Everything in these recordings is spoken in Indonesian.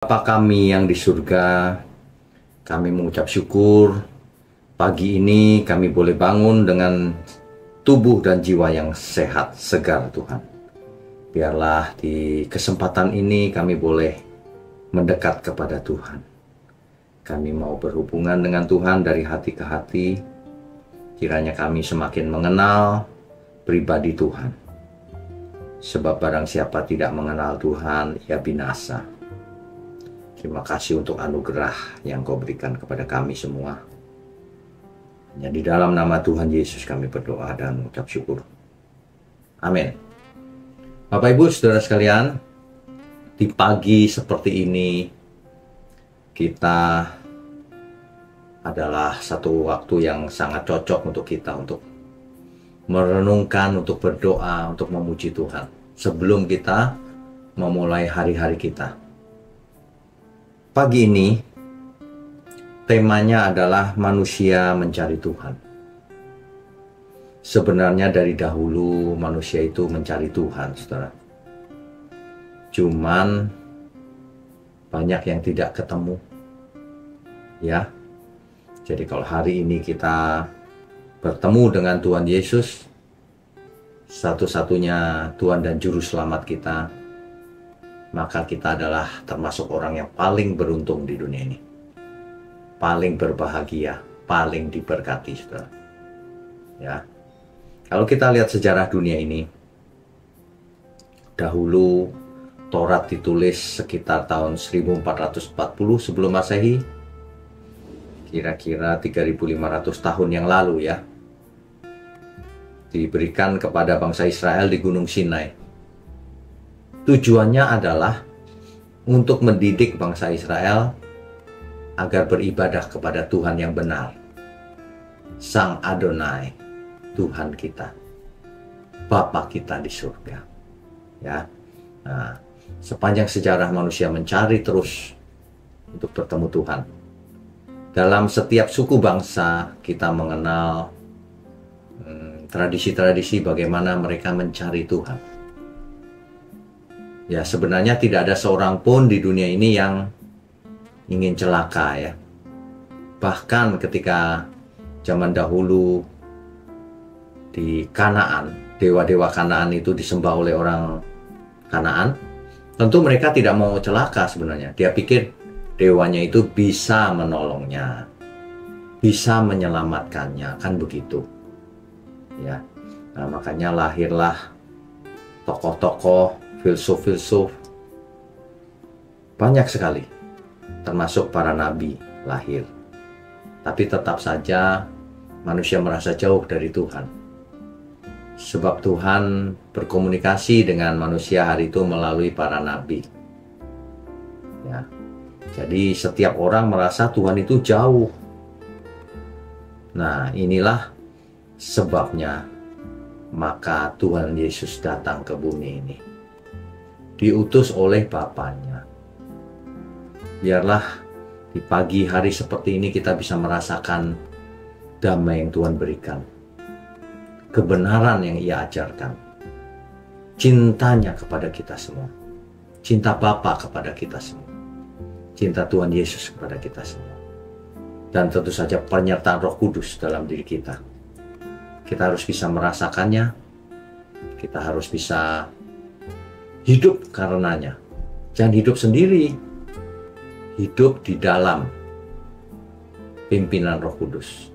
Bapa kami yang di surga, kami mengucap syukur pagi ini kami boleh bangun dengan tubuh dan jiwa yang sehat, segar Tuhan. Biarlah di kesempatan ini kami boleh mendekat kepada Tuhan. Kami mau berhubungan dengan Tuhan dari hati ke hati. Kiranya kami semakin mengenal pribadi Tuhan. Sebab barang siapa tidak mengenal Tuhan, ia binasa. Terima kasih untuk anugerah yang Kau berikan kepada kami semua. Hanya di dalam nama Tuhan Yesus kami berdoa dan mengucap syukur. Amin. Bapak Ibu Saudara sekalian, di pagi seperti ini kita adalah satu waktu yang sangat cocok untuk kita untuk merenungkan, untuk berdoa, untuk memuji Tuhan sebelum kita memulai hari-hari kita. Pagi ini temanya adalah manusia mencari Tuhan. Sebenarnya dari dahulu manusia itu mencari Tuhan, saudara. Cuman banyak yang tidak ketemu. Ya. Jadi kalau hari ini kita bertemu dengan Tuhan Yesus, satu-satunya Tuhan dan Juru Selamat kita, maka kita adalah termasuk orang yang paling beruntung di dunia ini. Paling berbahagia, paling diberkati, saudara. Ya. Kalau kita lihat sejarah dunia ini, dahulu Taurat ditulis sekitar tahun 1440 sebelum Masehi, kira-kira 3500 tahun yang lalu ya. Diberikan kepada bangsa Israel di Gunung Sinai. Tujuannya adalah untuk mendidik bangsa Israel agar beribadah kepada Tuhan yang benar, Sang Adonai, Tuhan kita, Bapa kita di surga. Ya, nah, sepanjang sejarah manusia mencari terus untuk bertemu Tuhan. Dalam setiap suku bangsa kita mengenal tradisi-tradisi bagaimana mereka mencari Tuhan. Ya, sebenarnya tidak ada seorang pun di dunia ini yang ingin celaka ya. Bahkan ketika zaman dahulu di Kanaan, dewa-dewa Kanaan itu disembah oleh orang Kanaan, tentu mereka tidak mau celaka sebenarnya. Dia pikir dewanya itu bisa menolongnya, bisa menyelamatkannya, kan begitu. Ya. Nah, makanya lahirlah tokoh-tokoh, filsuf-filsuf, banyak sekali, termasuk para nabi lahir. Tapi tetap saja manusia merasa jauh dari Tuhan. Sebab Tuhan berkomunikasi dengan manusia hari itu melalui para nabi. Ya. Jadi setiap orang merasa Tuhan itu jauh. Nah, inilah sebabnya maka Tuhan Yesus datang ke bumi ini. Diutus oleh Bapanya. Biarlah di pagi hari seperti ini kita bisa merasakan damai yang Tuhan berikan, kebenaran yang Ia ajarkan, cintanya kepada kita semua, cinta Bapa kepada kita semua, cinta Tuhan Yesus kepada kita semua, dan tentu saja penyertaan Roh Kudus dalam diri kita. Kita harus bisa merasakannya, kita harus bisa hidup karenanya. Jangan hidup sendiri, hidup di dalam pimpinan Roh Kudus.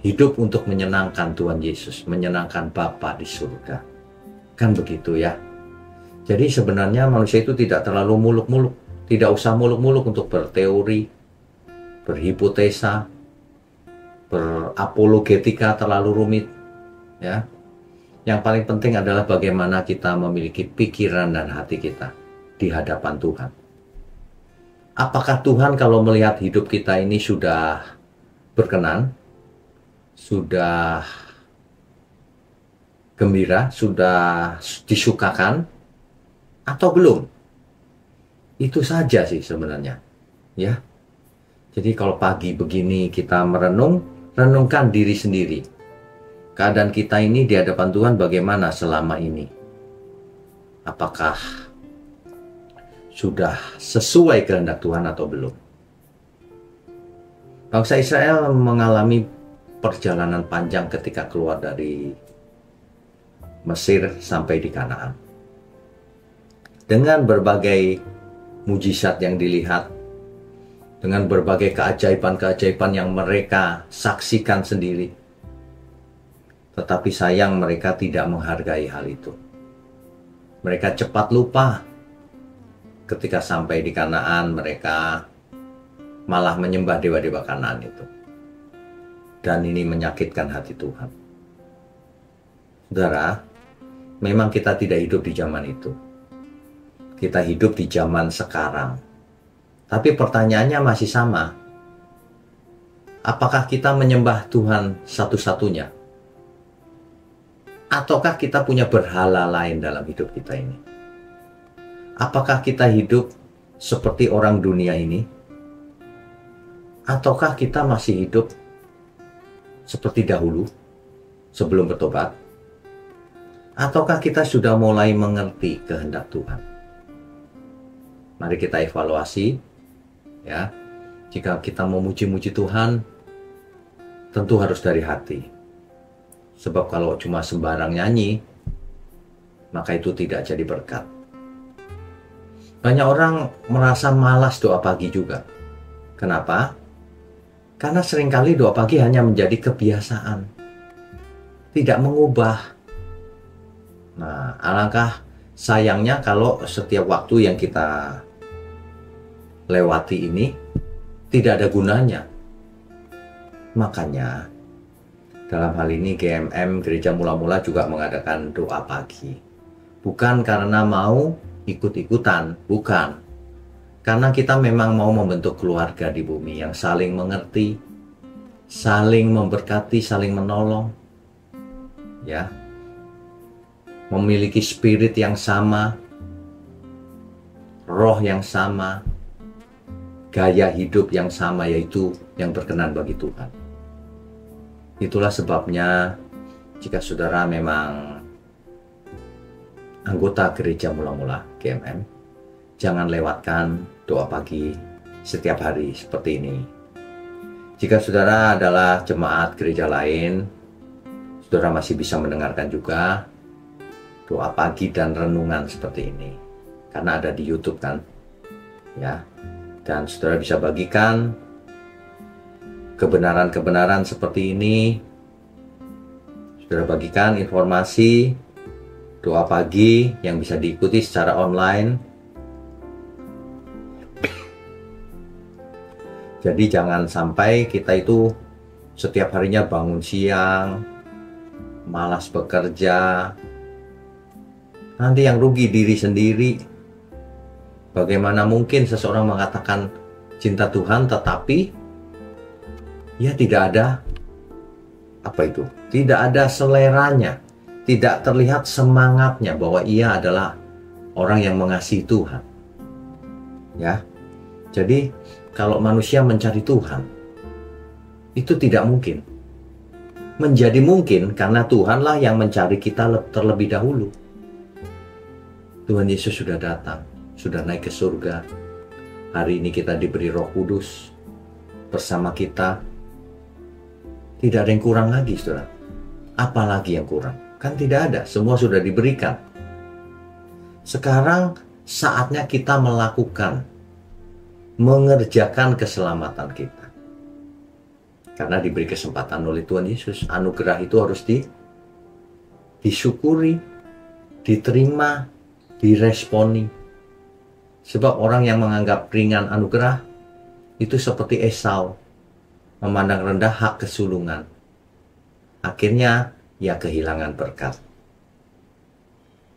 Hidup untuk menyenangkan Tuhan Yesus, menyenangkan Bapa di surga. Kan begitu ya. Jadi sebenarnya manusia itu tidak terlalu muluk-muluk, tidak usah muluk-muluk untuk berteori, berhipotesa, berapologetika terlalu rumit ya. Yang paling penting adalah bagaimana kita memiliki pikiran dan hati kita di hadapan Tuhan. Apakah Tuhan kalau melihat hidup kita ini sudah berkenan, sudah gembira, sudah disukakan, atau belum? Itu saja sih sebenarnya. Ya. Jadi kalau pagi begini kita renungkan diri sendiri. Keadaan kita ini di hadapan Tuhan bagaimana selama ini? Apakah sudah sesuai kehendak Tuhan atau belum. Bangsa Israel mengalami perjalanan panjang ketika keluar dari Mesir sampai di Kanaan. Dengan berbagai mujizat yang dilihat, dengan berbagai keajaiban-keajaiban yang mereka saksikan sendiri. Tetapi sayang mereka tidak menghargai hal itu. Mereka cepat lupa. Ketika sampai di Kanaan, mereka malah menyembah dewa-dewa Kanaan itu. Dan ini menyakitkan hati Tuhan. Saudara, memang kita tidak hidup di zaman itu. Kita hidup di zaman sekarang. Tapi pertanyaannya masih sama. Apakah kita menyembah Tuhan satu-satunya? Ataukah kita punya berhala lain dalam hidup kita ini? Apakah kita hidup seperti orang dunia ini? Ataukah kita masih hidup seperti dahulu sebelum bertobat? Ataukah kita sudah mulai mengerti kehendak Tuhan? Mari kita evaluasi, ya. Jika kita memuji-muji Tuhan, tentu harus dari hati. Sebab kalau cuma sembarang nyanyi, maka itu tidak jadi berkat. Banyak orang merasa malas doa pagi juga. Kenapa? Karena seringkali doa pagi hanya menjadi kebiasaan. Tidak mengubah. Nah, alangkah sayangnya kalau setiap waktu yang kita lewati ini tidak ada gunanya. Makanya dalam hal ini GMM Gereja Mula-Mula juga mengadakan doa pagi. Bukan karena mau ikut-ikutan, bukan. Karena kita memang mau membentuk keluarga di bumi yang saling mengerti, saling memberkati, saling menolong. Ya. Memiliki spirit yang sama, roh yang sama, gaya hidup yang sama, yaitu yang berkenan bagi Tuhan. Itulah sebabnya jika saudara memang anggota Gereja Mula-Mula GMM, jangan lewatkan doa pagi setiap hari seperti ini. Jika saudara adalah jemaat gereja lain, saudara masih bisa mendengarkan juga doa pagi dan renungan seperti ini. Karena ada di YouTube kan. Ya. Dan saudara bisa bagikan kebenaran-kebenaran seperti ini. Saudara bagikan informasi doa pagi yang bisa diikuti secara online. Jadi jangan sampai kita itu setiap harinya bangun siang, malas bekerja. Nanti yang rugi diri sendiri. Bagaimana mungkin seseorang mengatakan cinta Tuhan tetapi ya tidak ada tidak ada seleranya, tidak terlihat semangatnya bahwa ia adalah orang yang mengasihi Tuhan. Ya. Jadi kalau manusia mencari Tuhan itu tidak mungkin. Menjadi mungkin karena Tuhanlah yang mencari kita terlebih dahulu. Tuhan Yesus sudah datang, sudah naik ke surga. Hari ini kita diberi Roh Kudus bersama kita. Tidak ada yang kurang lagi, saudara. Apalagi yang kurang? Kan tidak ada, semua sudah diberikan. Sekarang saatnya kita mengerjakan keselamatan kita. Karena diberi kesempatan oleh Tuhan Yesus. Anugerah itu harus disyukuri, diterima, diresponi. Sebab orang yang menganggap ringan anugerah itu seperti Esau, memandang rendah hak kesulungan. Akhirnya ia kehilangan berkat.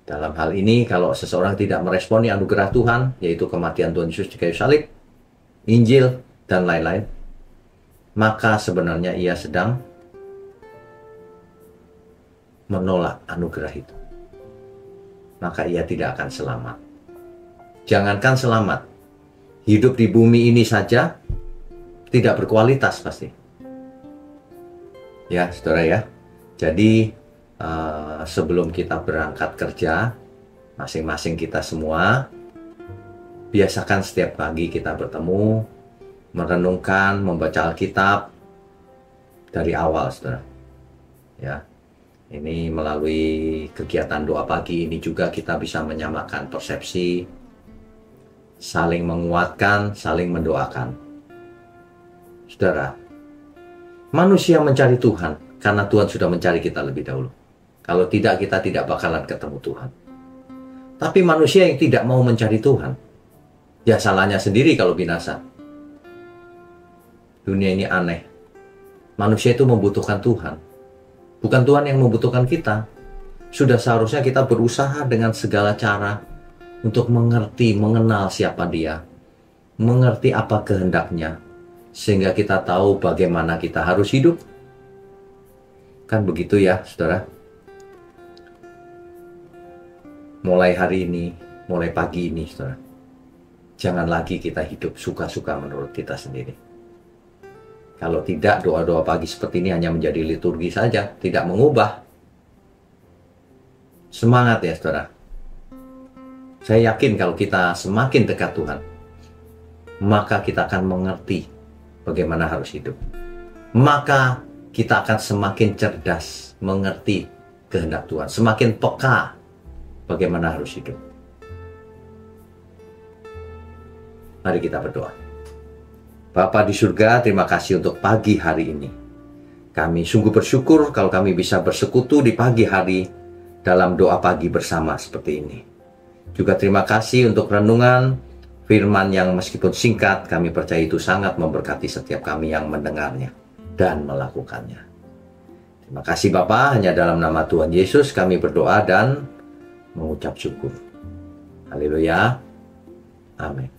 Dalam hal ini kalau seseorang tidak meresponi anugerah Tuhan, yaitu kematian Tuhan Yesus di kayu salib, Injil, dan lain-lain, maka sebenarnya ia sedang menolak anugerah itu. Maka ia tidak akan selamat. Jangankan selamat, hidup di bumi ini saja tidak berkualitas pasti. Ya, saudara ya. Jadi sebelum kita berangkat kerja, masing-masing kita semua Biasakan setiap pagi kita bertemu, merenungkan, membaca Alkitab dari awal, saudara. Ya, ini melalui kegiatan doa pagi ini juga kita bisa menyamakan persepsi, saling menguatkan, saling mendoakan. Saudara, manusia mencari Tuhan karena Tuhan sudah mencari kita lebih dahulu. Kalau tidak, kita tidak bakalan ketemu Tuhan. Tapi manusia yang tidak mau mencari Tuhan, ya salahnya sendiri kalau binasa. Dunia ini aneh. Manusia itu membutuhkan Tuhan. Bukan Tuhan yang membutuhkan kita. Sudah seharusnya kita berusaha dengan segala cara untuk mengerti, mengenal siapa Dia, mengerti apa kehendaknya, sehingga kita tahu bagaimana kita harus hidup. Kan begitu ya, saudara? Mulai hari ini, mulai pagi ini, saudara, jangan lagi kita hidup suka-suka menurut kita sendiri. Kalau tidak, doa-doa pagi seperti ini hanya menjadi liturgi saja, tidak mengubah. Semangat ya, saudara. Saya yakin kalau kita semakin dekat Tuhan, maka kita akan mengerti bagaimana harus hidup. Maka kita akan semakin cerdas mengerti kehendak Tuhan, semakin peka bagaimana harus hidup. Mari kita berdoa. Bapa di surga, terima kasih untuk pagi hari ini. Kami sungguh bersyukur kalau kami bisa bersekutu di pagi hari dalam doa pagi bersama seperti ini. Juga terima kasih untuk renungan firman yang meskipun singkat, kami percaya itu sangat memberkati setiap kami yang mendengarnya dan melakukannya. Terima kasih Bapa, hanya dalam nama Tuhan Yesus kami berdoa dan mengucap syukur. Haleluya. Amin.